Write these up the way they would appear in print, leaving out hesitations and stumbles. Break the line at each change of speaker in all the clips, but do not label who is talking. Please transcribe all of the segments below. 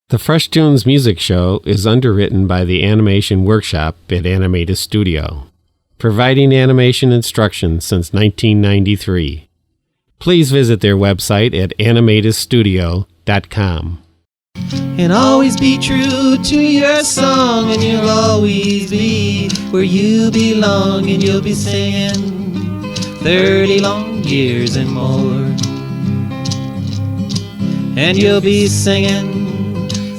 The Fresh Toones Music Show is underwritten by the Animation Workshop at Animated Studio, providing animation instruction since 1993. Please visit their website at animatedstudio.com.
And always be true to your song, and you'll always be where you belong, and you'll be singing 30 long years and more. And you'll be singing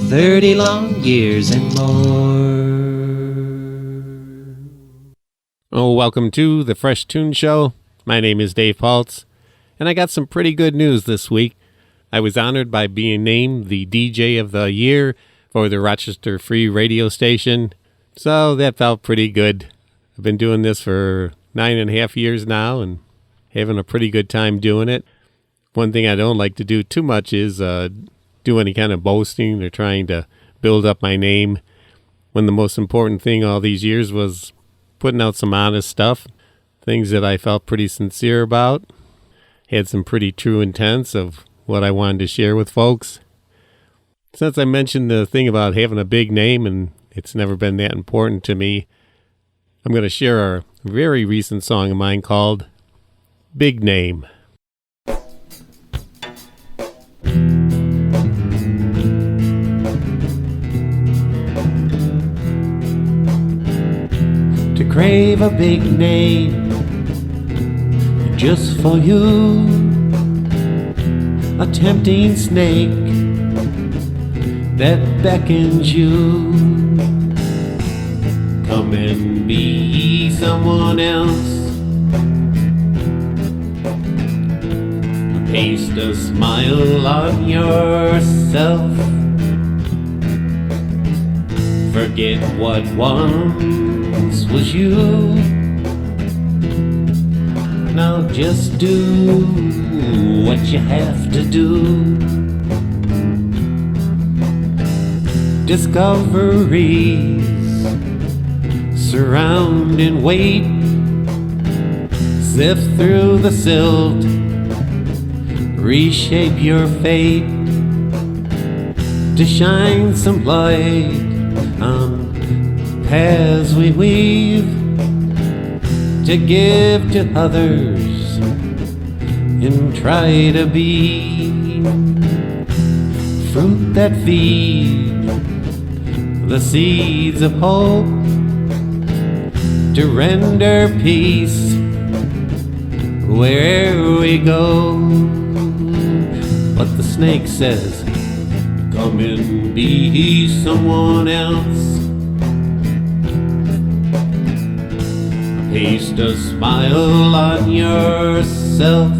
30 long years and more.
Oh, welcome to the Fresh Toones Show. My name is Dave Paltz, and I got some pretty good news this week. I was honored by being named the DJ of the Year for the Rochester Free Radio station, so that felt pretty good. I've been doing this for 9.5 years now and having a pretty good time doing it. One thing I don't like to do too much is do any kind of boasting or trying to build up my name, when the most important thing all these years was putting out some honest stuff, things that I felt pretty sincere about, had some pretty true intents of what I wanted to share with folks. Since I mentioned the thing about having a big name, and it's never been that important to me, I'm going to share a very recent song of mine called Big Name. To crave a big name just for you, a tempting snake that beckons you. Come and be someone else. Paste a smile on yourself. Forget what once was you. Now just do what you have to do. Discoveries surround and wait. Sift through the silt, reshape your fate, to shine some light on paths we weave, to give to others and try to be fruit that feed the seeds of hope, to render peace wherever we go. But the snake says, come and be someone else. Paste a smile on yourself.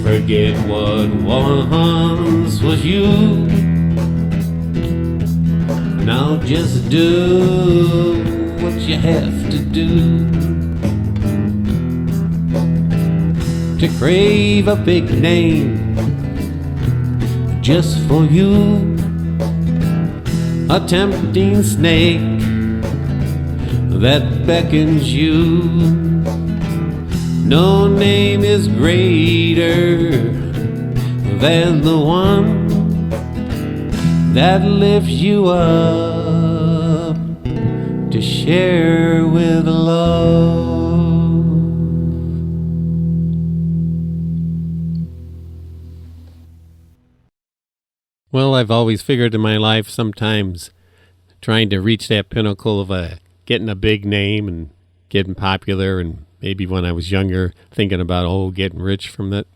Forget what once was you. Now just do what you have to do. To crave a big name just for you, a tempting snake that beckons you. No name is greater than the one that lifts you up to share with love. Well, I've always figured in my life sometimes trying to reach that pinnacle of getting a big name and getting popular, and maybe when I was younger thinking about, getting rich from that.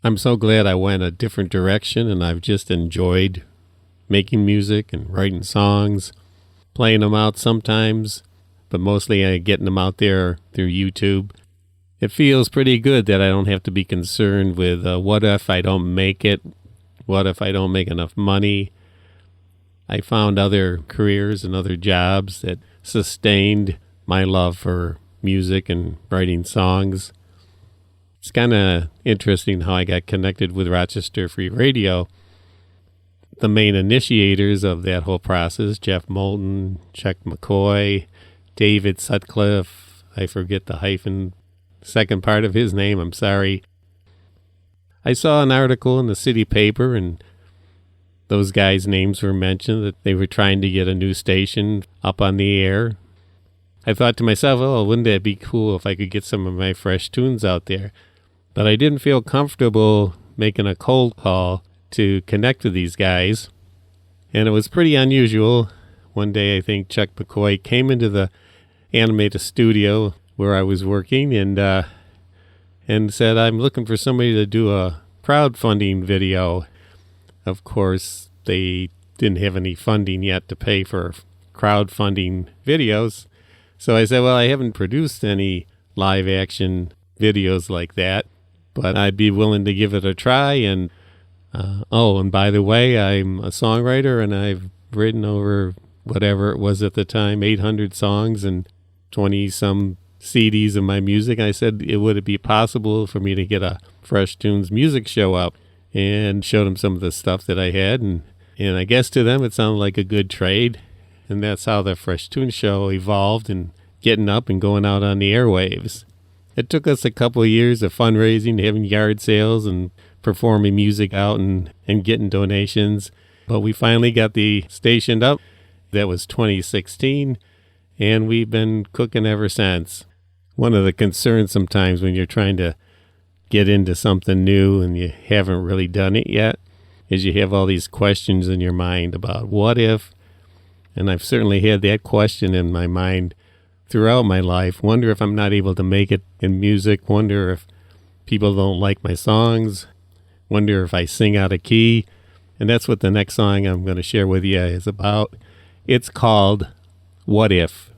I'm so glad I went a different direction, and I've just enjoyed making music and writing songs, playing them out sometimes, but mostly getting them out there through YouTube. It feels pretty good that I don't have to be concerned with what if I don't make it? What if I don't make enough money? I found other careers and other jobs that sustained my love for music and writing songs. It's kind of interesting how I got connected with Rochester Free Radio. The main initiators of that whole process, Jeff Moulton, Chuck McCoy, David Sutcliffe, I forget the hyphen, second part of his name, I'm sorry. I saw an article in the city paper, and those guys' names were mentioned, that they were trying to get a new station up on the air. I thought to myself, oh, wouldn't that be cool if I could get some of my fresh tunes out there? But I didn't feel comfortable making a cold call to connect with these guys. And it was pretty unusual. One day, I think Chuck McCoy came into the Animator studio where I was working and said, I'm looking for somebody to do a crowdfunding video. Of course, they didn't have any funding yet to pay for crowdfunding videos. So I said, well, I haven't produced any live action videos like that, but I'd be willing to give it a try. And and by the way, I'm a songwriter, and I've written over whatever it was at the time, 800 songs and 20-some CDs of my music. I said, would it be possible for me to get a Fresh Tunes music show up? And showed them some of the stuff that I had. And I guess to them it sounded like a good trade. And that's how the Fresh Toones Show evolved and getting up and going out on the airwaves. It took us a couple of years of fundraising, having yard sales and performing music out and getting donations. But we finally got the station up. That was 2016. And we've been cooking ever since. One of the concerns sometimes when you're trying to get into something new and you haven't really done it yet is you have all these questions in your mind about what if. And I've certainly had that question in my mind throughout my life. Wonder if I'm not able to make it in music. Wonder if people don't like my songs. Wonder if I sing out of key. And that's what the next song I'm going to share with you is about. It's called What If.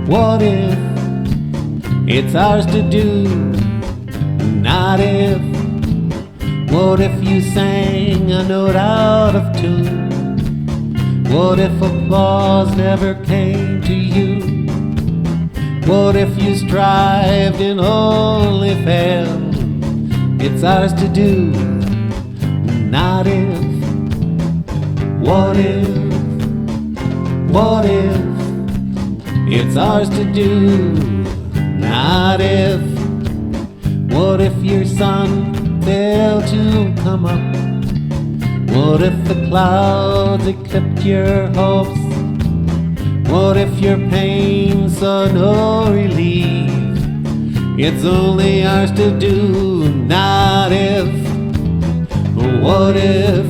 What if it's ours to do, not if? What if you sang a note out of tune? What if applause never came to you? What if you strived and only failed? It's ours to do, not if. What if? What if it's ours to do, not if? What if your sun failed to come up? What if the clouds eclipsed your hopes? What if your pain saw no relief? It's only ours to do, not if. What if?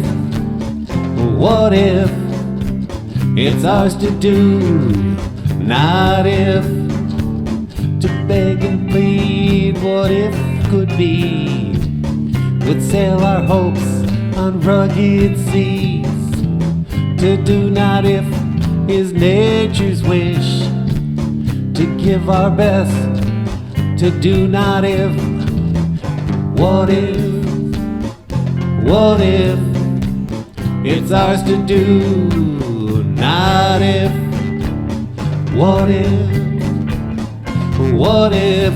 What if? It's ours to do, not if. To beg and plead, what if could be, would sail our hopes on rugged seas. To do not if is nature's wish, to give our best, to do not if. What if? What if? It's ours to do, not if. What if? What if?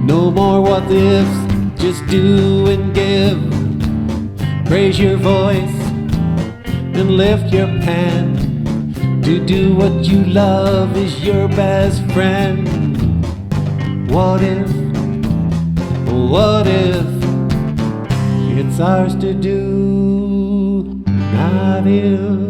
No more what ifs, just do and give. Raise your voice and lift your pen. To do what you love is your best friend. What if? What if? It's ours to do, not if.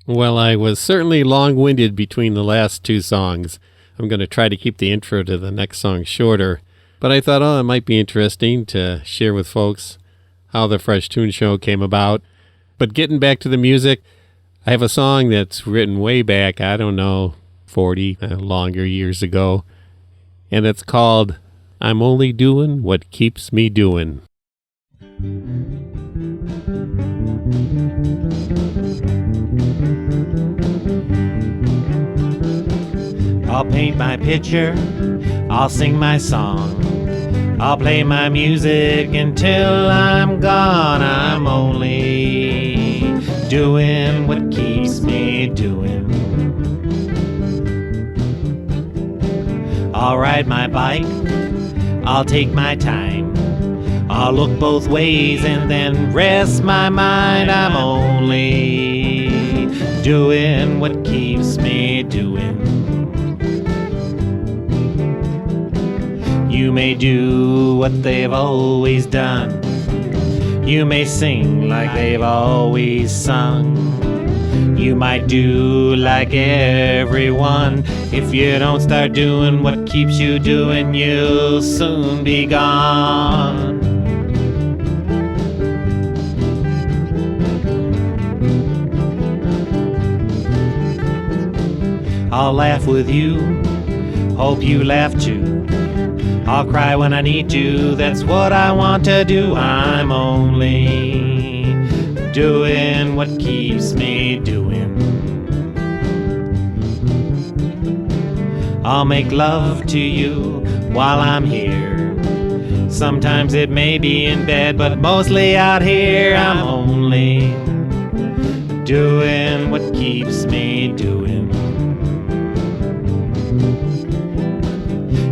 Well, I was certainly long-winded between the last two songs. I'm going to try to keep the intro to the next song shorter, but I thought, it might be interesting to share with folks how the Fresh Toones Show came about. But getting back to the music, I have a song that's written way back, 40 longer years ago, and it's called I'm Only Doing What Keeps Me Doing.
I'll paint my picture, I'll sing my song, I'll play my music until I'm gone. I'm only doing what keeps me doing. I'll ride my bike I'll take my time. I'll look both ways and then rest my mind. I'm only doing what keeps me doing. You may do what they've always done. You may sing like they've always sung. You might do like everyone. If you don't start doing what keeps you doing, you'll soon be gone. I'll laugh with you, hope you laugh too. I'll cry when I need to, that's what I want to do. I'm only doing what keeps me doing. I'll make love to you while I'm here. Sometimes it may be in bed, but mostly out here. I'm only doing what keeps me doing.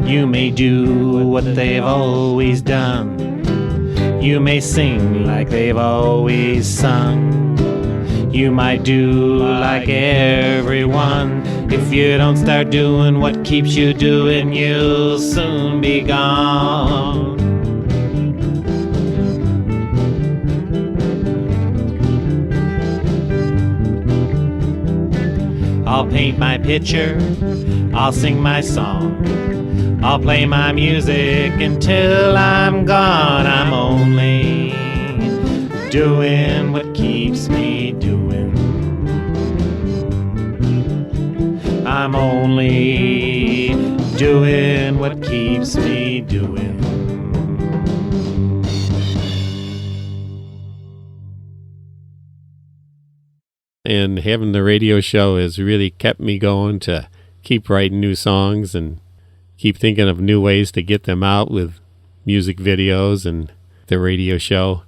You may do what they've always done. You may sing like they've always sung. You might do like everyone. If you don't start doing what keeps you doing, you'll soon be gone. I'll paint my picture, I'll sing my song, I'll play my music until I'm gone. I'm only doing what keeps me doing. I'm only doing what keeps me doing.
And having the radio show has really kept me going to keep writing new songs and keep thinking of new ways to get them out with music videos and the radio show.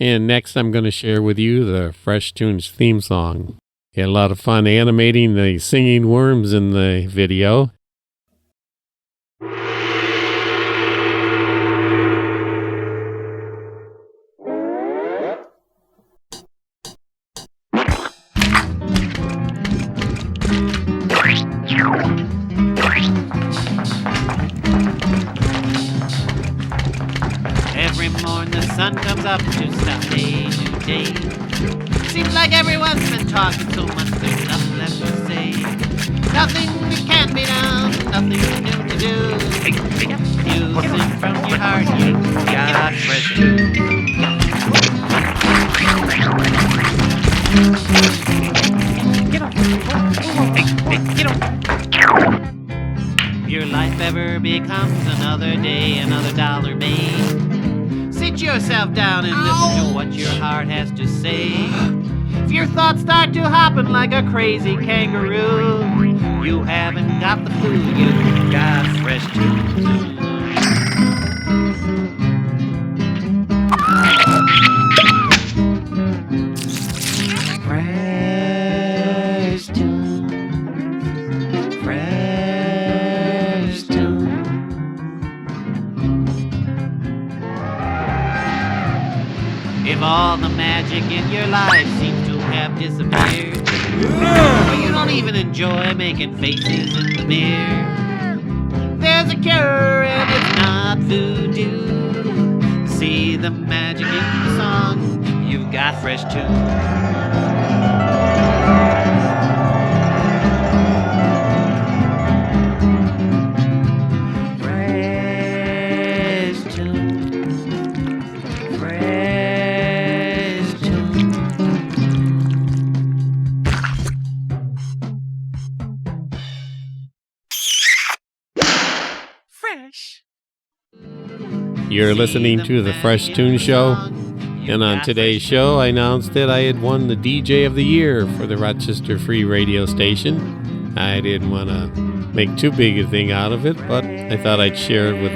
And next I'm going to share with you the Fresh Toones theme song. Had a lot of fun animating the singing worms in the video.
Every morning the sun comes up to start a new day. Seems like everyone's been talking so much there's nothing left to say. Nothing that can't be done, nothing new to do. Music from your heart, you got fresh too. Get up. If your life ever becomes another day, another dollar made, sit yourself down and listen to what your heart has to say. If your thoughts start to hopping like a crazy kangaroo, you haven't got the flu, you got fresh tools. Fresh tools, fresh tools. If all the magic in your life seems to have disappeared, or you don't even enjoy making faces in the mirror, there's a cure and it's not voodoo. See the magic in the song, you've got fresh tools.
You're listening to the Fresh Toones Show, and on today's show I announced that I had won the DJ of the Year for the Rochester Free Radio station. I didn't want to make too big a thing out of it, but I thought I'd share it with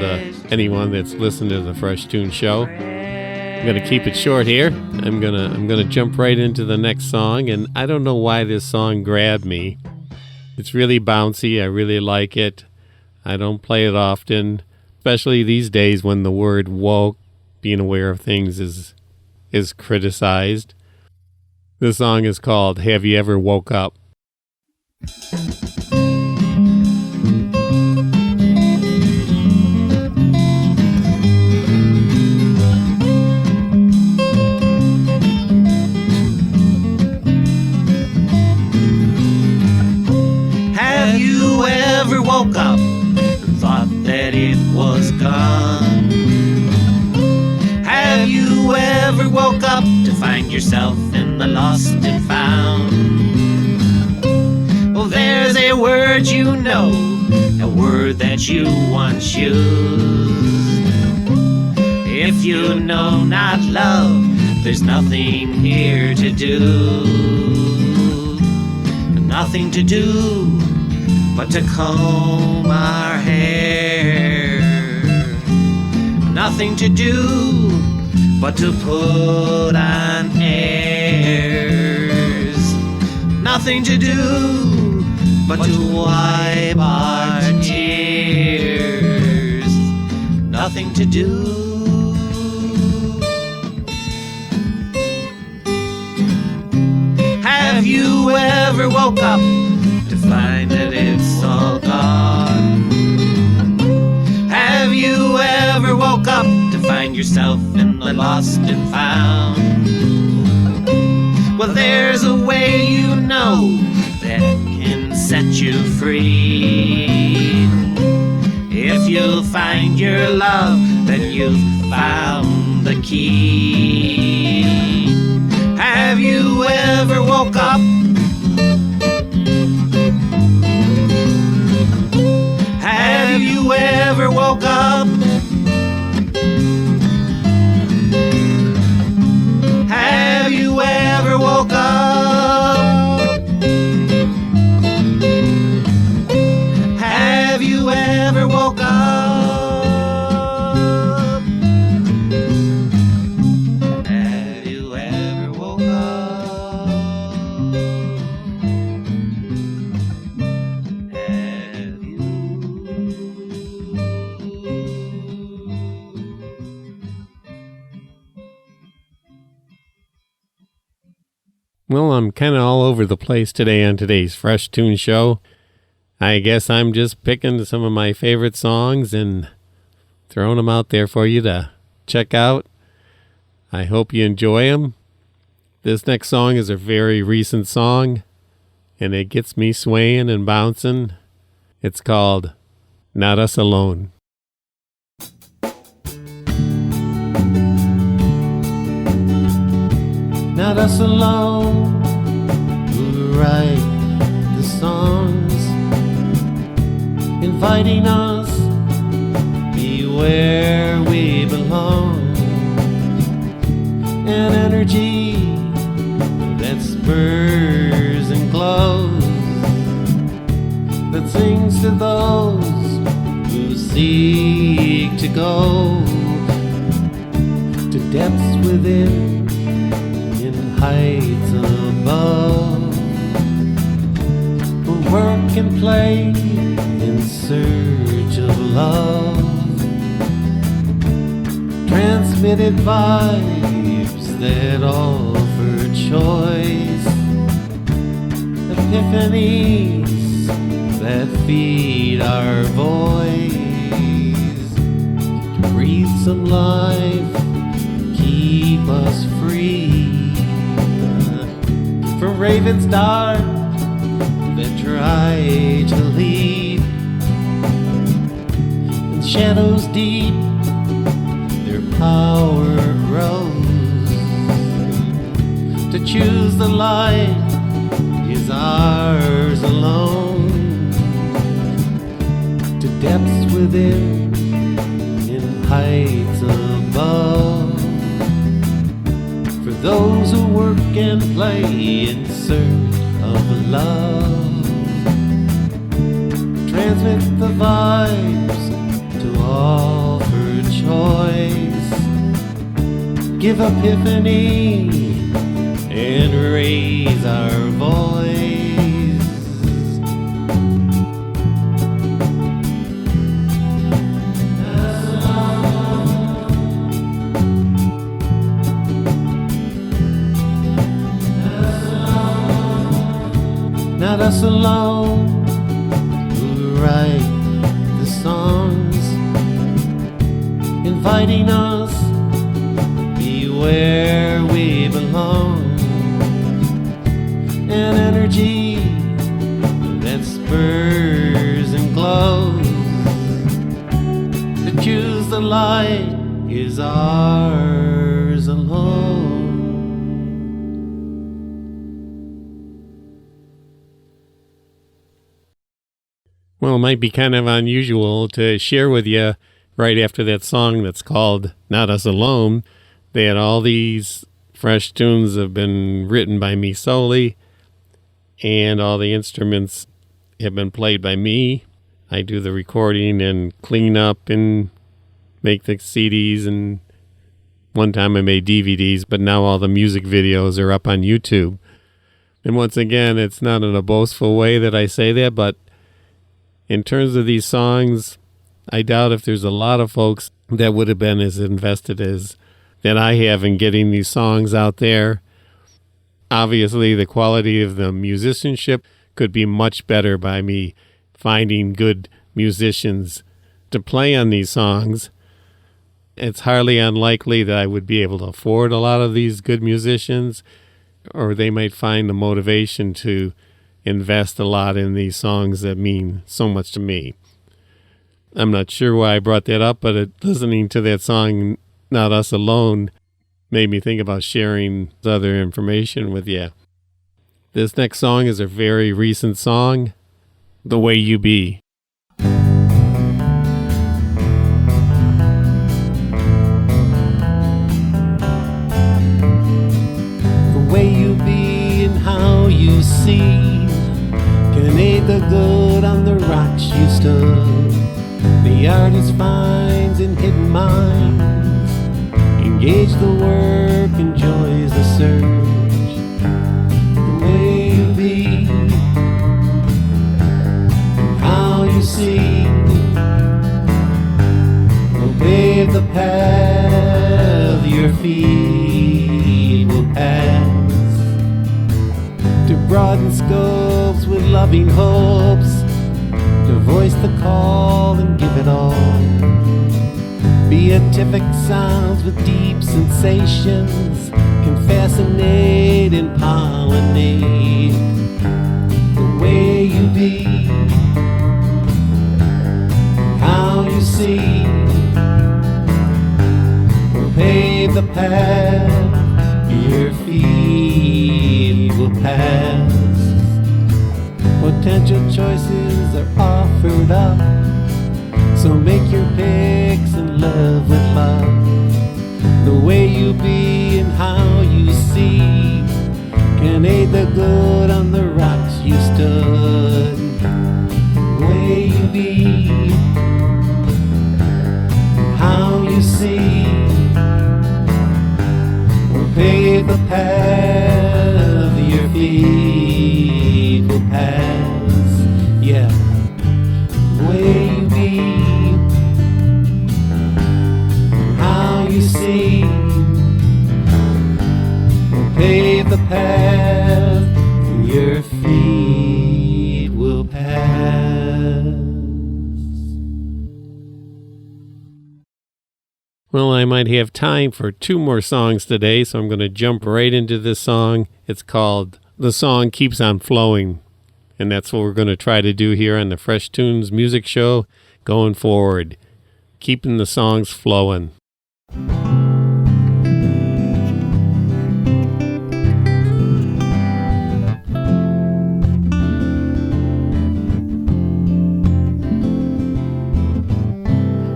anyone that's listened to the Fresh Toones Show. I'm going to keep it short here. I'm gonna jump right into the next song, and I don't know why this song grabbed me. It's really bouncy. I really like it. I don't play it often, especially these days when the word woke, being aware of things, is criticized. This song is called Have You Ever Woke Up?
Have you ever woke up and thought that it was gone? Have you ever woke up to find yourself in the lost and found? Well, there's a word you know, a word that you once used. If you know not love, there's nothing here to do. Nothing to do but to comb our hair. Nothing to do but to put on airs. Nothing to do but to wipe our tears. Nothing to do. Have you ever woke up to find that it's all gone? Have you ever woke up to find yourself in the lost and found? Well, there's a way you know that can set you free. If you find your love, then you've found the key. Have you ever woke up? Have you ever woke up? Have you ever woke up? Have you ever woke up? Have you ever woke up? Have you?
Well, I'm kind of all over the place today on today's Fresh Toones Show. I guess I'm just picking some of my favorite songs and throwing them out there for you to check out. I hope you enjoy them. This next song is a very recent song, and it gets me swaying and bouncing. It's called Not Us Alone.
Not us alone who write the songs, inviting us be where we belong. An energy that spurs and glows, that sings to those who seek to go to depths within, heights above, who work and play in search of love, transmitted vibes that offer choice, epiphanies that feed our voice, to breathe some life, keep us free from ravens dark that try to lead, and shadows deep their power grows. To choose the light is ours alone, to depths within, in heights above. For those who work and play in search of love, transmit the vibes to offer choice, give epiphany and raise our voice. Us
us alone who write the songs, inviting us be where we belong. An energy that spurs and glows, to choose the light is ours alone. Well, it might be kind of unusual to share with you right after that song that's called Not Us Alone, that all these fresh tunes have been written by me solely, and all the instruments have been played by me. I do the recording and clean up and make the CDs, and one time I made DVDs, but now all the music videos are up on YouTube. And once again, it's not in a boastful way that I say that, but in terms of these songs, I doubt if there's a lot of folks that would have been as invested as that I have in getting these songs out there. Obviously, the quality of the musicianship could be much better by me finding good musicians to play on these songs. It's hardly unlikely that I would be able to afford a lot of these good musicians, or they might find the motivation to invest a lot in these songs that mean so much to me. I'm not sure why I brought that up, but listening to that song, Not Us Alone, made me think about sharing other information with you. This next song is a very recent song, The Way You Be. The way you be and how you see can aid the good on the rocks you stood. The artist finds in hidden minds, engage the work, enjoys the search. The way you be, how you see, will pave the path your feet will pass. To broaden scopes with loving hopes, to voice the call and give it all. Beatific sounds with deep sensations can fascinate and pollinate. The way you be, how you see, will pave the path your feet will pass. Potential choices are offered up, so make your picks and love with love. The way you be and how you see can aid the good on the rocks you stood. The way you be, how you see, will pave the path your feet will pass. Yeah, the way you be, how you see, will pave the path your feet will pass. Well, I might have time for 2 more songs today, so I'm going to jump right into this song. It's called The Song Keeps on Flowing, and that's what we're going to try to do here on the Fresh Tunes Music Show going forward, keeping the songs flowing.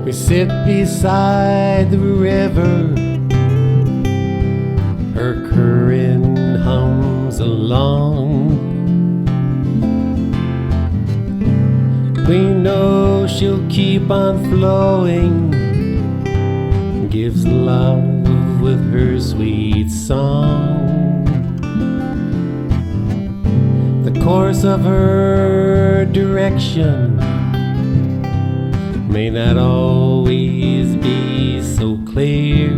We sit beside the river, her current hums along. We know she'll keep on flowing, gives love with her sweet song. The course of her direction may not always be so clear.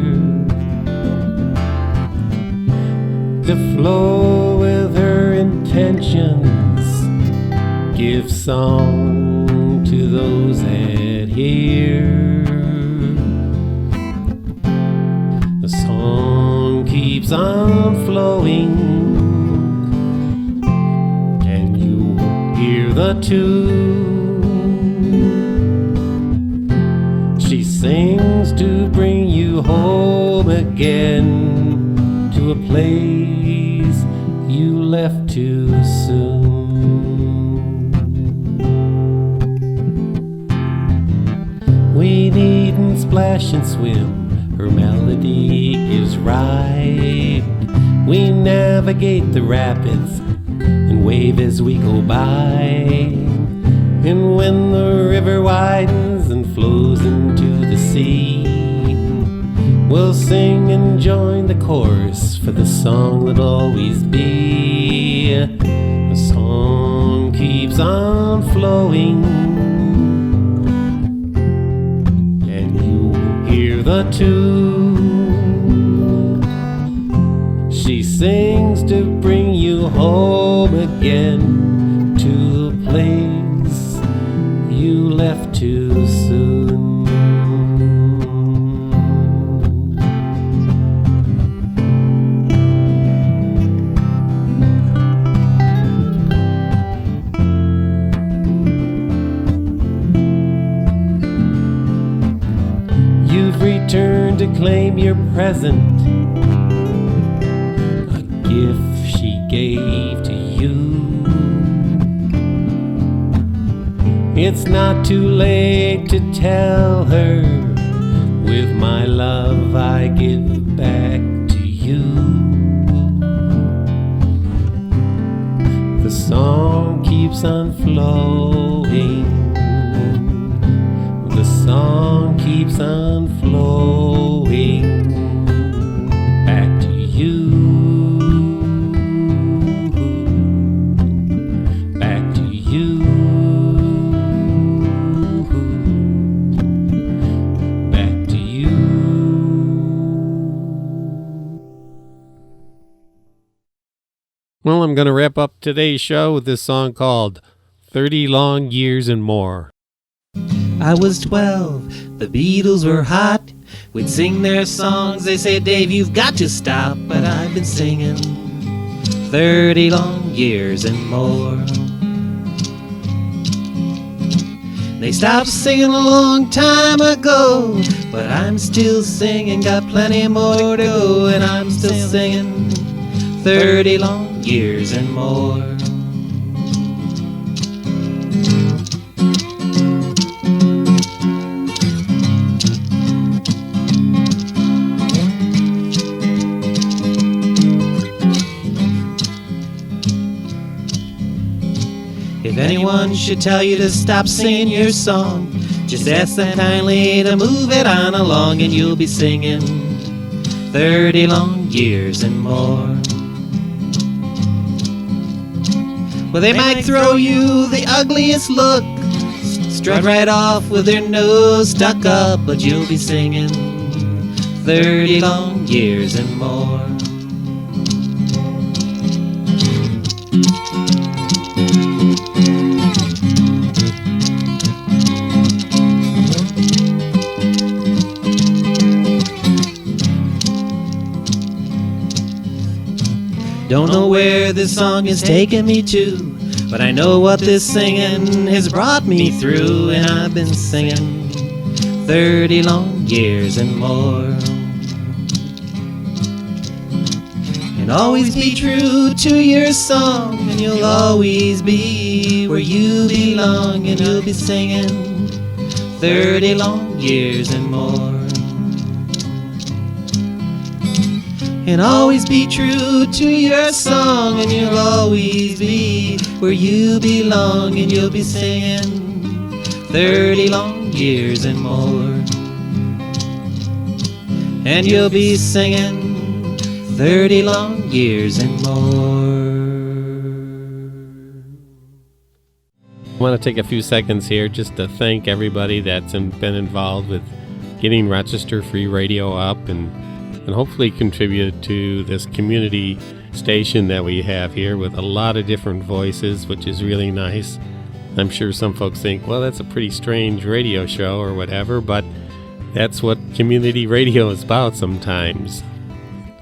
To flow with her intentions give song to those that hear. The song keeps on flowing, and you hear the tune. She sings to bring you home again, to a place you left too soon. We needn't splash and swim, her melody gives ride. We navigate the rapids and wave as we go by. And when the river widens and flows into the sea, we'll sing and join the chorus for the song that'll always be. The song keeps on flowing, and you hear the tune. She sings to bring you home again, to the place you left too soon. Returned to claim your present, a gift she gave to you. It's not too late to tell her, with my love I give back to you. The song keeps on flowing, the song keeps on flowing back to you, back to you, back to you. Well, I'm going to wrap up today's show with this song called 30 Long Years and More.
I was 12, the Beatles were hot. We'd sing their songs, they say, Dave, you've got to stop. But I've been singing 30 long years and more. They stopped singing a long time ago, but I'm still singing, got plenty more to go. And I'm still singing 30 long years and more. If anyone should tell you to stop singing your song, just ask them kindly to move it on along, and you'll be singing 30 long years and more. Well, they might throw you the ugliest look, strut right off with their nose stuck up, but you'll be singing 30 long years and more. Don't know where this song is taking me to, but I know what this singing has brought me through, and I've been singing 30 long years and more. And always be true to your song, and you'll always be where you belong, and you'll be singing 30 long years and more. And always be true to your song, and you'll always be where you belong, and you'll be singing 30 long years and more. And you'll be singing 30 long years and more.
I want to take a few seconds here just to thank everybody that's been involved with getting Rochester Free Radio up and hopefully contribute to this community station that we have here with a lot of different voices, which is really nice. I'm sure some folks think, well, that's a pretty strange radio show or whatever, but that's what community radio is about sometimes.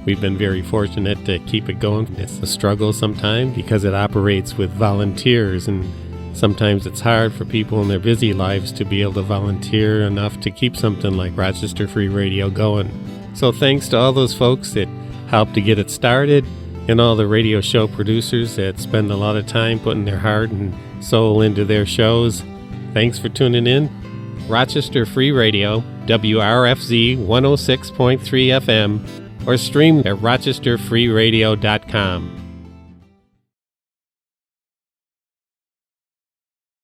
We've been very fortunate to keep it going. It's a struggle sometimes because it operates with volunteers, and sometimes it's hard for people in their busy lives to be able to volunteer enough to keep something like Rochester Free Radio going. So thanks to all those folks that helped to get it started, and all the radio show producers that spend a lot of time putting their heart and soul into their shows. Thanks for tuning in. Rochester Free Radio, WRFZ 106.3 FM, or stream at rochesterfreeradio.com.